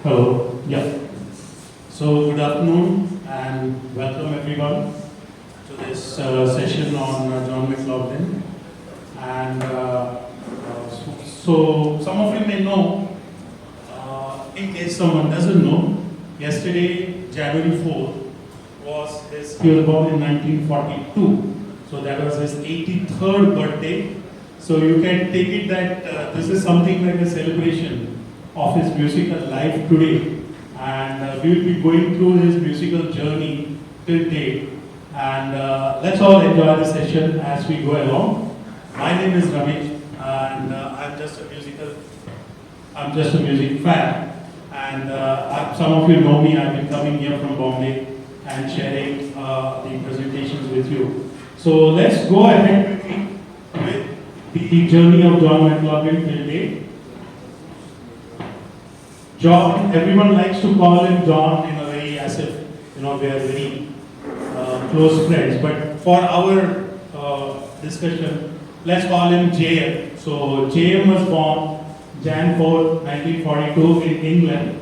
Hello. Yeah. So good afternoon and welcome everyone to this session on John McLaughlin. And so some of you may know, in case someone doesn't know, yesterday, January 4th, he was born in 1942. So that was his 83rd birthday. So you can take it that this is something like a celebration of his musical life today, and we will be going through his musical journey till date, and let's all enjoy the session as we go along. My name is Ramesh, and I'm just a music fan, and some of you know me. I've been coming here from Bombay and sharing the presentations with you. So let's go ahead with the journey of John McLaughlin till date. John, everyone likes to call him John in a way as if, we are very close friends. But for our discussion, let's call him JM. So JM was born Jan 4, 1942 in England.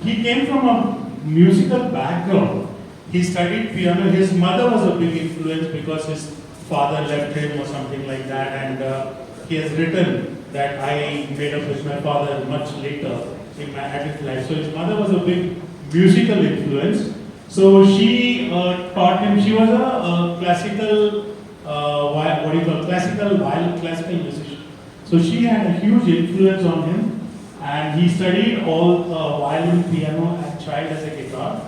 He came from a musical background. He studied piano. His mother was a big influence because his father left him or something like that. And he has written that I made up with my father much later in my adult life. So his mother was a big musical influence. So she taught him. She was a classical, classical musician. So she had a huge influence on him, and he studied all violin, piano, and tried as a guitar.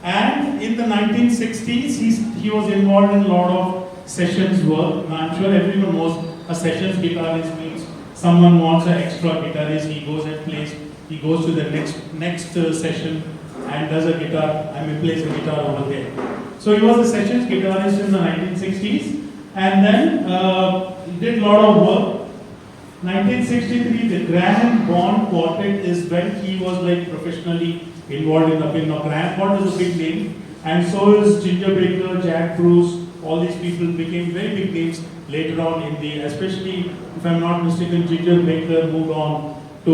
And in the 1960s, he was involved in a lot of sessions work. Now, I'm sure everyone knows a sessions guitarist means someone wants an extra guitarist. He goes and plays. He goes to the next session and does a guitar. Plays a guitar over there. So he was a sessions guitarist in the 1960s, and then he did a lot of work. 1963, the Graham Bond Quartet is when he was like professionally involved in the film. Now, Graham Bond is a big name, and so is Ginger Baker, Jack Bruce. All these people became very big names later on especially if I'm not mistaken, Ginger Baker moved on to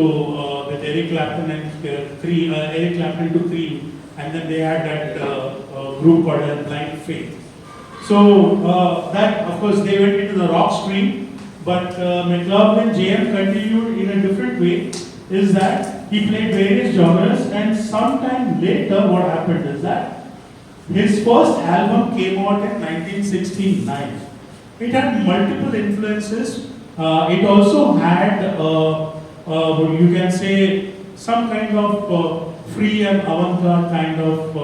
with Eric Clapton and Eric Clapton to Cream, and then they had that group called Blind Faith. So that, of course, they went into the rock stream, but McLaughlin JM continued in a different way. Is that he played various genres, and sometime later, what happened is that his first album came out in 1969. It had multiple influences. It also had you can say some kind of free and avant-garde kind of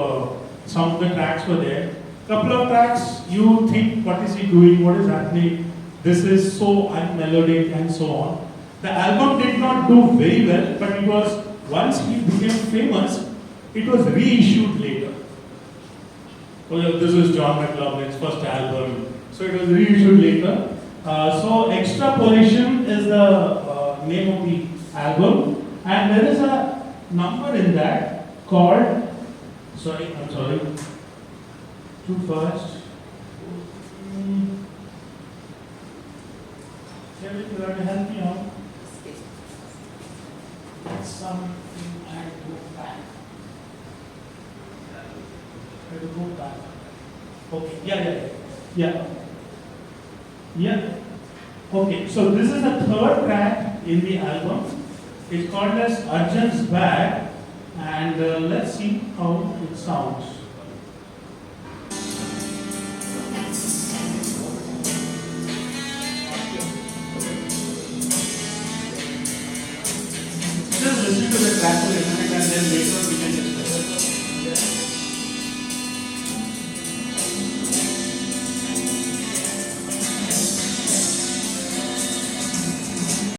some of the tracks were there. Couple of tracks you think, what is he doing, what is happening, this is so unmelodic and so on. The album did not do very well, but it was, once he became famous, it was reissued later. Well, this is John McLaughlin's first album, so it was reissued later. So Extrapolation is the name of the album, and there is a number in that called, I'm sorry, too fast. Kevin, you have to help me out. That's something I go back. I have to go back. Okay, yeah. Okay, so this is the third track in the album. It's called as Arjun's Bag, and let's see how it sounds. Just listen to the track for a minute, and then later we can